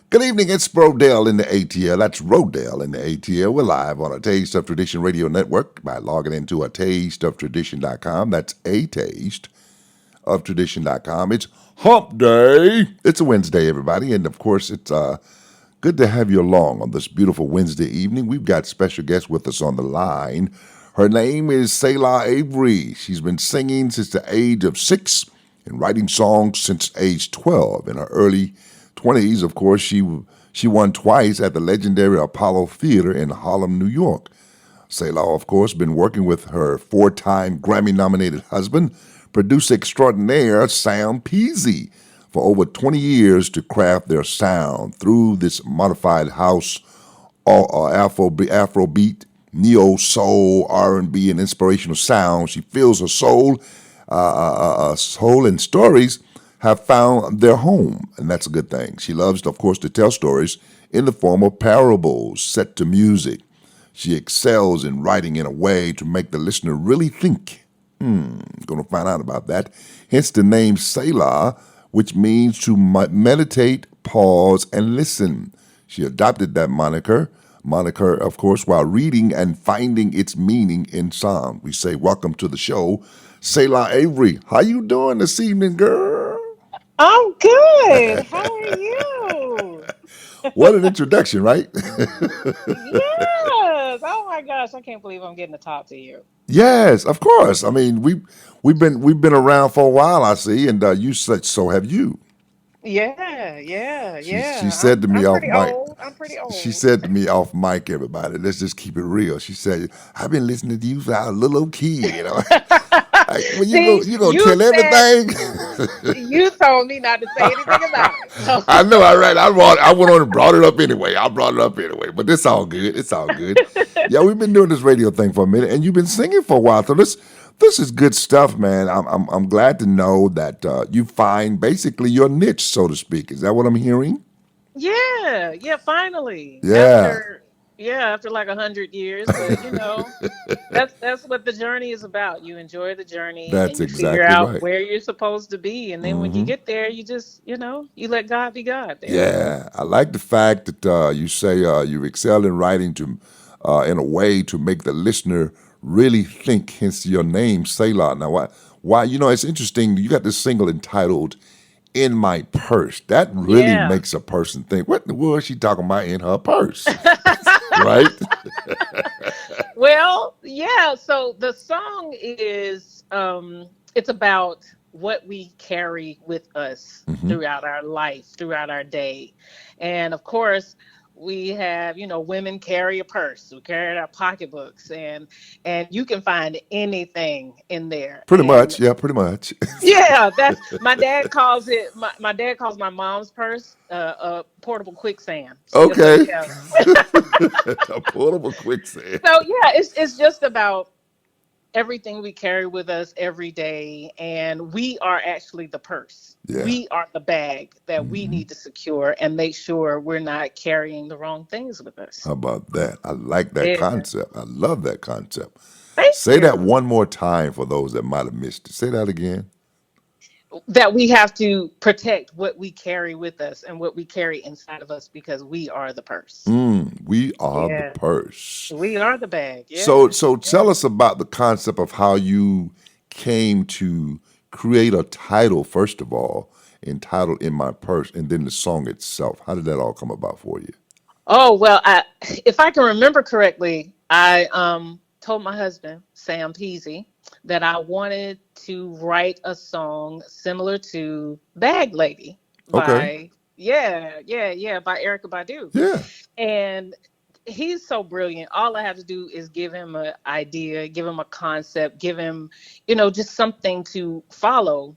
Good evening, it's Rhodell in the ATL. That's Rhodell in the ATL. We're live on a Taste of Tradition radio network by logging into a tasteoftradition.com. That's a tasteoftradition.com. It's hump day. It's a Wednesday, everybody. And of course, it's good to have you along on this beautiful Wednesday evening. We've got special guests with us on the line. Her name is Selah Avery. She's been singing since the age of 6 and writing songs since age 12. In her early 20s, of course, she won twice at the legendary Apollo Theater in Harlem, New York. Selah, of course, been working with her four-time Grammy-nominated husband, producer extraordinaire Sam Peasy, for over 20 years to craft their sound through this modified house, Afrobeat, neo soul, R&B, and inspirational sound. She feels her soul and stories have found their home, and that's a good thing. She loves, of course, to tell stories in the form of parables set to music. She excels in writing in a way to make the listener really think. Going to find out about that. Hence the name Selah, which means to meditate, pause, and listen. She adopted that moniker, of course, while reading and finding its meaning in song. We say, welcome to the show, Selah Avery. How you doing this evening, girl? I'm good. How are you? What an introduction, right? Yes. Oh my gosh, I can't believe I'm getting to talk to you. Yes, of course. I mean, we've been around for a while, I see, and you said so have you. Yeah, yeah, She yeah. said to me I'm off pretty mic. old. I'm pretty She old. said to me off mic, everybody. Let's just keep it real. She said, "I've been listening to you since I was a little old kid. You know, like, well, See, you gonna you tell said everything." you told me not to say anything about it. So I know, I right. I went on and brought it up anyway. I brought it up anyway, but it's all good. It's all good. Yeah, we've been doing this radio thing for a minute, and you've been singing for a while. So this is good stuff, man. I'm glad to know that you find basically your niche, so to speak. Is that what I'm hearing? yeah, yeah, finally. Yeah, After like 100 years, but that's what the journey is about. You enjoy the journey and that's you figure exactly out right. where you're supposed to be. And then when you get there, you just, you let God be God there. Yeah, I like the fact that you say you excel in writing to, in a way to make the listener really think. Hence your name, Selah. Now, why? It's interesting. You got this single entitled "In My Purse." That really Yeah. makes a person think, "What in the world is she talking about in her purse?" Right? Well, yeah. So the song is it's about what we carry with us Hmm. throughout our life, throughout our day. And of course, we have, women carry a purse, we carry our pocketbooks, and you can find anything in there. Pretty And much. Yeah, pretty much. yeah, that's my dad calls my mom's purse a portable quicksand. Just so Okay. you know. A portable quicksand. So yeah, it's just about everything we carry with us every day, and we are actually the purse. Yeah. We are the bag that we Hmm. need to secure and make sure we're not carrying the wrong things with us. How about that? I like that Yeah. concept. I love that concept. Thank Say that you. one more time for those that might have missed it. Say that again. That we have to protect what we carry with us and what we carry inside of us because we are the purse. We are the Yeah. purse. We are the bag. So, Yeah. so Yeah. tell us about the concept of how you came to create a title, first of all, entitled "In My Purse," and then the song itself. How did that all come about for you? Oh, well, if I can remember correctly, I told my husband, Sam Peasy, that I wanted to write a song similar to Bag Lady Okay. by, yeah, by Erica Badu. Yeah. And he's so brilliant. All I have to do is give him an idea, give him a concept, give him, just something to follow.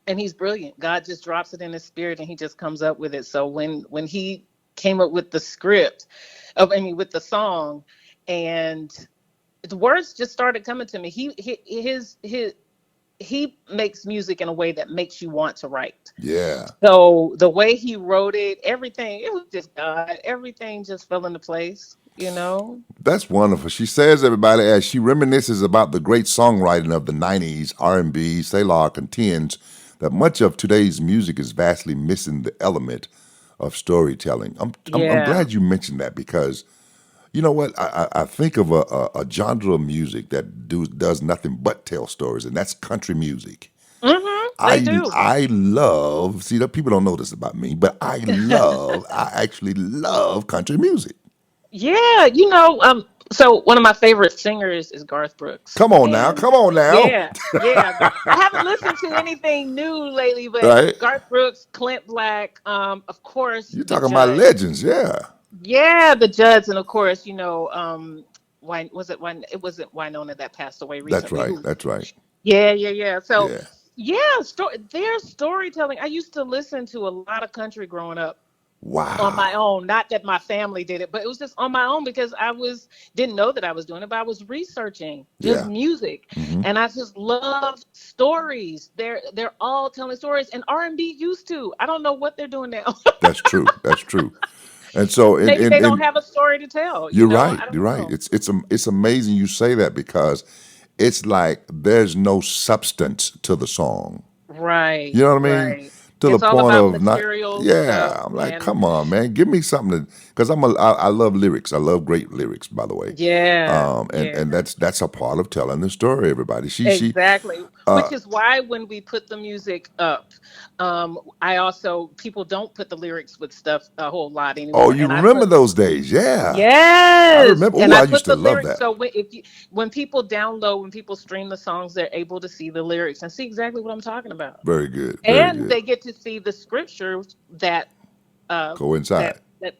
And he's brilliant. God just drops it in his spirit and he just comes up with it. So when he came up with the script with the song, and the words just started coming to me. He makes music in a way that makes you want to write. Yeah. So the way he wrote it, everything, it was just God. Everything just fell into place. That's wonderful. She says, everybody, as she reminisces about the great songwriting of the 90s R&B, Selah contends that much of today's music is vastly missing the element of storytelling. I'm Yeah. glad you mentioned that because you know what? I think of a genre of music that does nothing but tell stories, and that's country music. They do. I love, see, that people don't know this about me, but I actually love country music. Yeah, so one of my favorite singers is Garth Brooks. Come on now, And come on now. yeah, yeah. I haven't listened to anything new lately, but Right? Garth Brooks, Clint Black, of course, You're the talking about Judge. legends, yeah. Yeah, the Judge, and of course, why was it when it wasn't Winona that passed away That's recently? right, Who? that's right. Yeah, yeah, yeah. So Yeah. yeah, their storytelling. I used to listen to a lot of country growing up on my Wow. own. Not that my family did it, but it was just on my own because didn't know that I was doing it, but I was researching just Yeah. music, Hmm. and I just love stories. They're all telling stories, and R&B used to. I don't know what they're doing now. That's true. That's true. And so, Maybe they don't have a story to tell. you're right. I don't You're right. know. It's amazing you say that because it's like there's no substance to the song. You Right, know what I mean? right. To the It's all point about of not, material stuff, yeah. I'm like, and come on, man, give me something to, because I love lyrics. I love great lyrics, by the way. yeah, And yeah. that's a part of telling the story. Everybody, Exactly. uh, Which is why when we put the music up, I also people don't put the lyrics with stuff a whole lot oh, anymore, you and I remember put those days? Yeah, I yes, remember. Oh, and I I used put to the love lyrics. that. So when people download, when people stream the songs, they're able to see the lyrics and see exactly what I'm talking about, Very good, very and good. they get to see the scriptures uh Coincide. that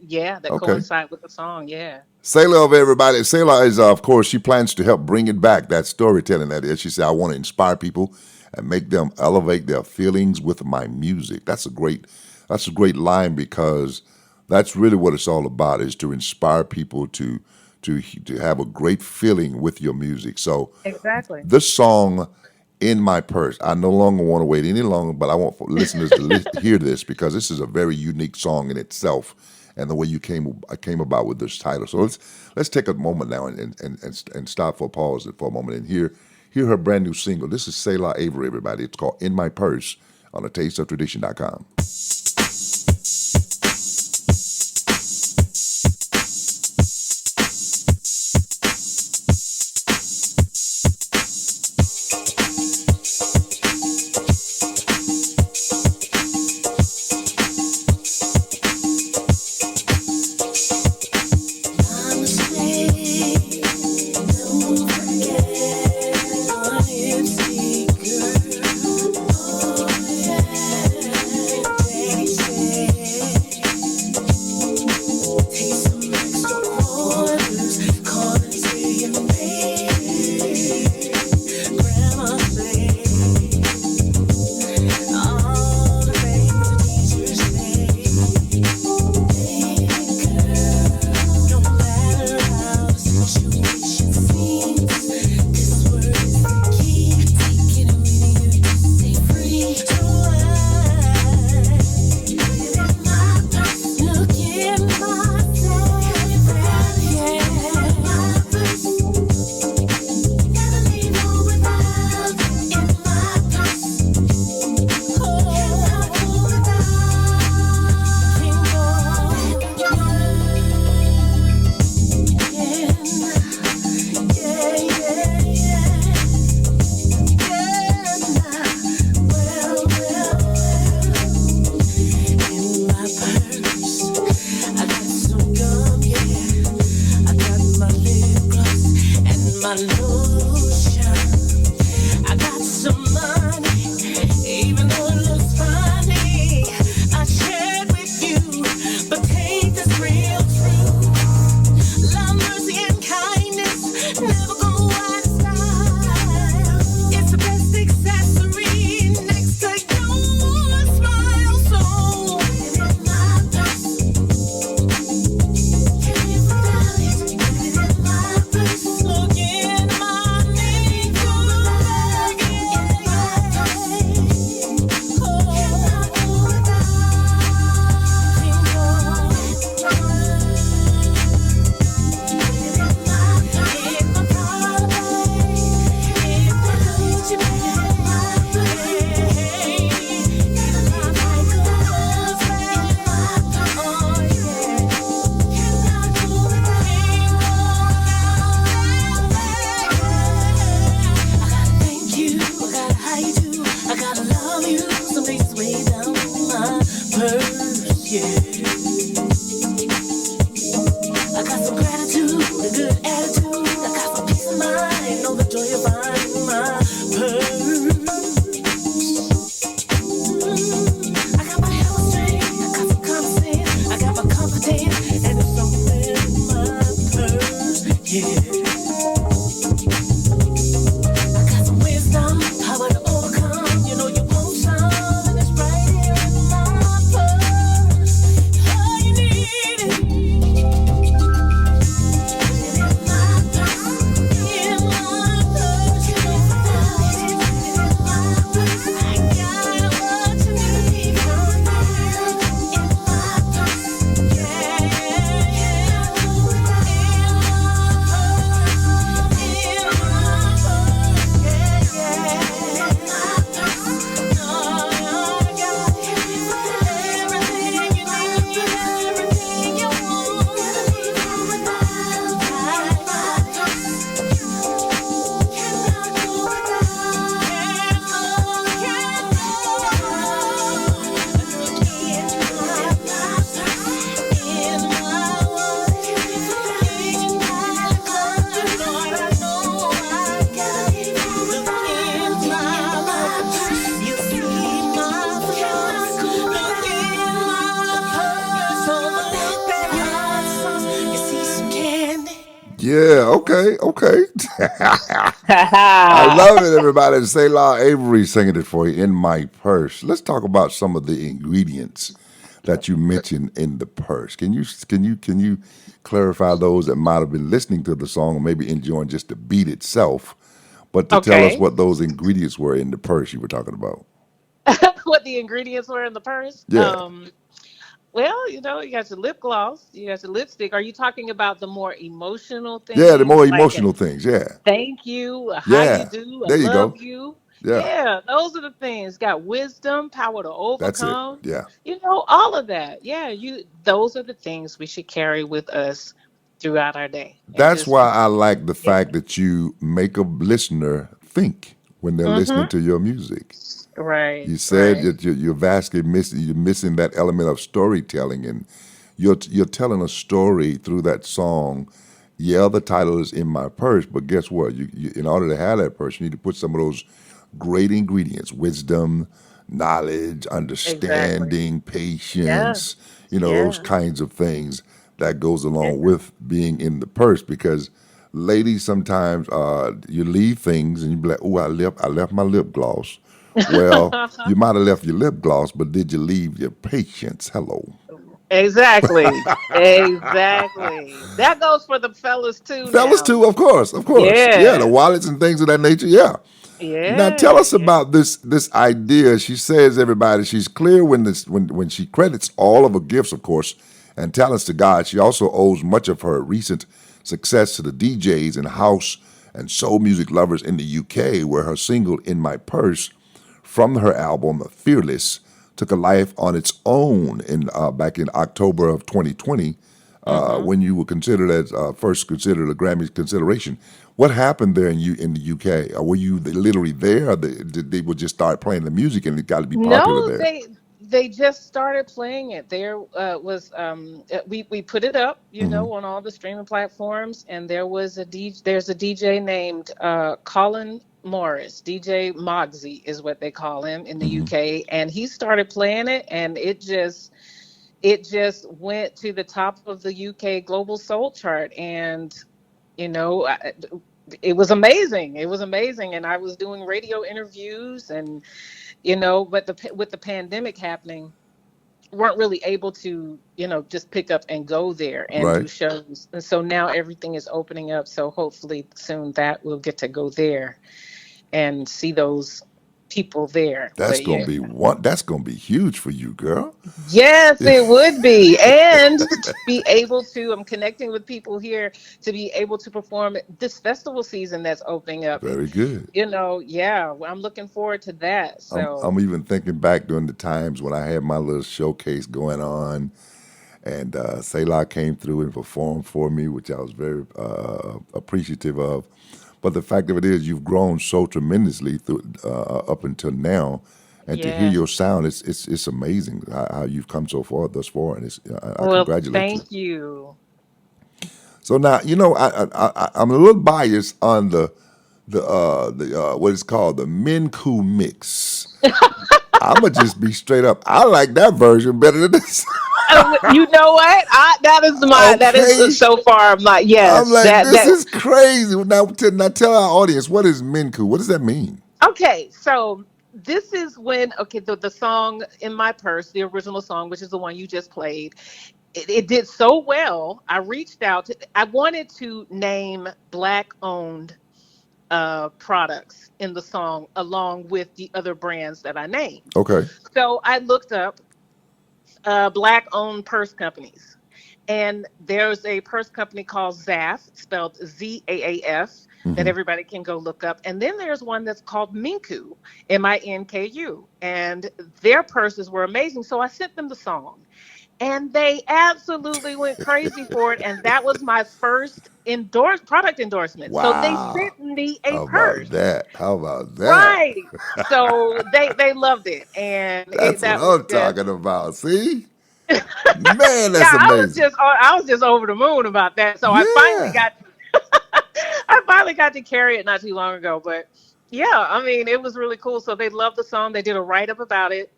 Okay. coincide with the song. Yeah. Selah of everybody. Selah is, of course, she plans to help bring it back, that storytelling that is. She said, I want to inspire people and make them elevate their feelings with my music. That's a great line because that's really what it's all about is to inspire people to have a great feeling with your music. So Exactly. this song, In My Purse, I no longer want to wait any longer, but I want for listeners to hear this because this is a very unique song in itself and the way you came about with this title. So let's take a moment now and stop for a pause for a moment and hear her brand new single. This is Selah Avery, everybody. It's called In My Purse on a tasteoftradition.com. Yeah, okay, okay. I love it, everybody. Selah Avery singing it for you in my purse. Let's talk about some of the ingredients that you mentioned in the purse. Can you clarify those that might have been listening to the song or maybe enjoying just the beat itself, but to tell us Okay. what those ingredients were in the purse you were talking about? What the ingredients were in the purse? Yeah, Well, you got your lip gloss, you got your lipstick. Are you talking about the more emotional yeah, the more things like emotional things. Yeah, thank you, how you yeah. do, I There you love go. you? Yeah, Yeah, those are the things. Got wisdom, power to that's it. overcome. Yeah. All of that. Yeah, those are the things we should carry with us throughout our day and That's just why I like the yeah. fact that you make a listener think when they're listening Mhm. to your music. Right, You said right. that you're vastly missing you're missing that element of storytelling, and you're telling a story through that song. Yeah, the title is in my purse, but guess what? You in order to have that purse, you need to put some of those great ingredients: wisdom, knowledge, Exactly. understanding, Yeah. patience. Those Yeah. kinds of things that goes along Yeah. with being in the purse. Because ladies, sometimes you leave things and you be like, "Oh, I left my lip gloss." Well, you might have left your lip gloss, but did you leave your patience? Hello. Exactly. Exactly. That goes for the fellas too Fellas, now. too, of course, of course. Yeah, the Yeah. wallets and things of that nature. Yeah. Now tell Yeah. us Yeah. about this idea. She says everybody she's clear when she credits all of her gifts, of course, and talents to God. She also owes much of her recent success to the DJs and house and soul music lovers in the UK, where her single "In My Purse" from her album "Fearless" took a life on its own in back in October of 2020, Mhm. when you were considered as first considered a Grammy consideration. What happened there in the UK? Were you literally there, or did they would just start playing the music and it got to be popular No, there? they just started playing it. There was we put it up, Hmm. on all the streaming platforms, and there's a DJ named Colin Morris, DJ Mogsy is what they call him in the Hmm. UK, and he started playing it, and it just went to the top of the UK Global Soul Chart, and you know, I, it was amazing. It was amazing, and I was doing radio interviews, and but with the pandemic happening, weren't really able to just pick up and go there and do Right. shows, and so now everything is opening up. So hopefully soon that we'll get to go there and see those people there. That's But gonna yeah. be one. That's gonna be huge for you, girl. Yes, it would be. And to be able to, I'm connecting with people here to be able to perform this festival season that's opening up. Very good. Yeah, I'm looking forward to that. I'm So, even thinking back during the times when I had my little showcase going on, and Selah came through and performed for me, which I was very appreciative of. But the fact of it is, you've grown so tremendously through up until now, and to hear your yes. sound, it's amazing how you've come so far thus far, and I Well, congratulate you. thank you. So now I'm a little biased on the what is called the Minku mix. I'm gonna just be straight up. I like that version better than this. You know what? That is Okay. so far my I'm yes. like, That this that is crazy. Now tell our audience, what is Minku? What does that mean? Okay, so this is when the song In My Purse, the original song, which is the one you just played, it did so well. I wanted to name black owned products in the song along with the other brands that I named. Okay. So I looked up black owned purse companies. And there's a purse company called ZAF, spelled ZAAF, that Hmm. everybody can go look up. And then there's one that's called Minku, Minku. And their purses were amazing. So I sent them the song. And they absolutely went crazy for it. And that was my first product endorsement. So they Wow. sent me a How about purse. that? How about that? Right. So they loved it. And That's what that was I'm just talking about. See? Man, yeah, that's amazing. I was just over the moon about that. So Yeah. I finally got to carry it not too long ago. But yeah, I mean, it was really cool. So they loved the song. They did a write up about it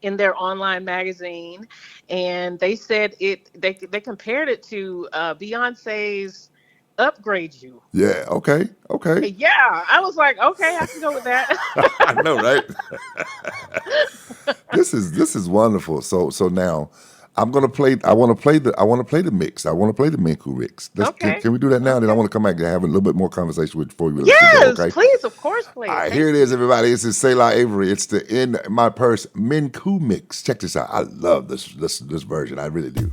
in their online magazine, and they said they compared it to Beyonce's. upgrade you. Yeah. Okay. Okay. Yeah, I was like, okay, I can go with that. I know, right? This is wonderful. So now I'm gonna play. I want to play the mix. I want to play the Minku mix. Okay, Can we do that now? Then I okay. want to come back and have a little bit more conversation with before we let you go. Yes, Okay. please, of course, All play it. right, here Thank it you. is, everybody. This is Selah Avery. It's the In My Purse Minku mix. Check this out. I love this version. I really do.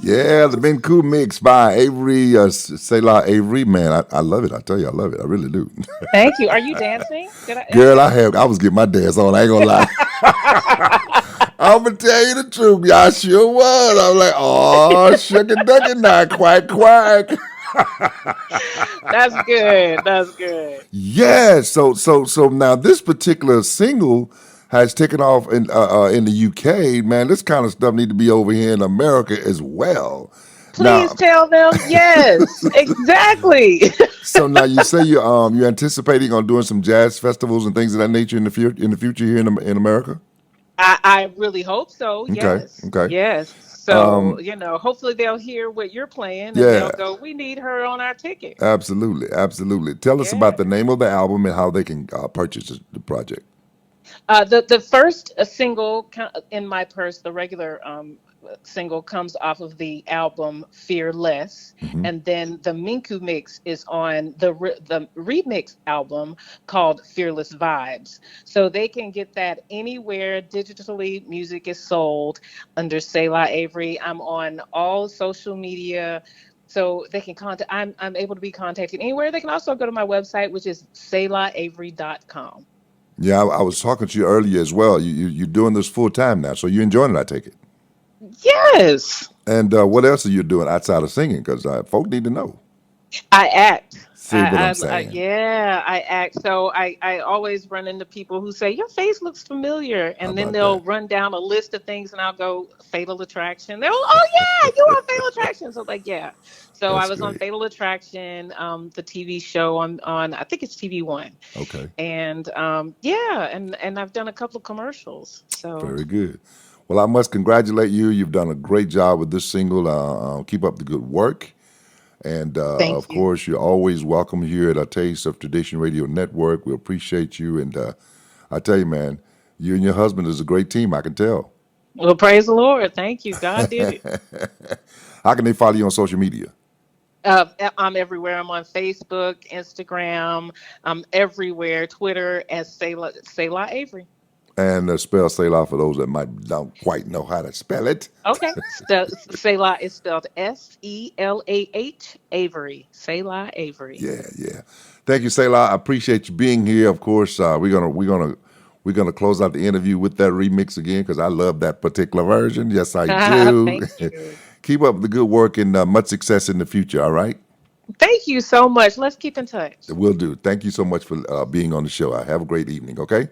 Yeah, the Minku mix by Avery, Selah Avery. Man, I love it. I tell you, I love it. I really do. Thank you. Are you dancing? Did I? Girl, I was getting my dance on. I ain't gonna lie. I'm gonna tell you the truth. Y'all sure was. I was like, oh, shuck and duck and now, quack, quack. That's good. That's good. Yeah. So now this particular single has taken off in the UK. Man, this kind of stuff need to be over here in America as well. Please Now, tell them yes. Exactly. so now you say you're anticipating on doing some jazz festivals and things of that nature in the future here in America. I really hope so. Okay. Yes. Okay. Yes. So, hopefully they'll hear what you're playing and they'll Yeah, go, we need her on our ticket. absolutely, absolutely. Tell us about Yeah. the name of the album and how they can purchase the project. The first single in my purse, the regular single, comes off of the album Fearless, Hmm. and then the Minku mix is on the remix album called Fearless Vibes. So they can get that anywhere digitally music is sold under Selah Avery. I'm on all social media. So they can contact. I'm able to be contacted anywhere. They can also go to my website, which is selahavery.com. Yeah, I was talking to you earlier as well. You're doing this full time now, so you're enjoying it. I take it. Yes. And what else are you doing outside of singing? Because folk need to know. I act. See what I'm saying? Yeah, I act. So I always run into people who say, your face looks familiar. How And then about that? they'll run down a list of things and I'll go, Fatal Attraction. They're, oh, yeah, you on Fatal Attraction. So, like, yeah. So I That's was on great. Fatal Attraction, the TV show on I think it's TV One. Okay, And yeah, and I've done a couple of commercials. So very good. Well, I must congratulate you. You've done a great job with this single. Keep up the good work. And of thank you. course, you're always welcome here at A Taste of Tradition Radio Network. We appreciate you. And I tell you, man, you and your husband is a great team. I can tell. Well, praise the Lord. Thank you. God did it. How can they follow you on social media? I'm everywhere. I'm on Facebook, Instagram. I'm everywhere. Twitter as Selah Avery. And spell Selah for those that might don't quite know how to spell it. Okay. Selah is spelled Selah Avery. Selah Avery. Yeah, yeah. Thank you, Selah. I appreciate you being here. Of course, we're gonna close out the interview with that remix again because I love that particular version. Yes, I do. Thank you. Keep up the good work and much success in the future. All right, Thank you so much. Let's keep in touch. we'll do. Thank you so much for being on the show. Have a great evening. Okay.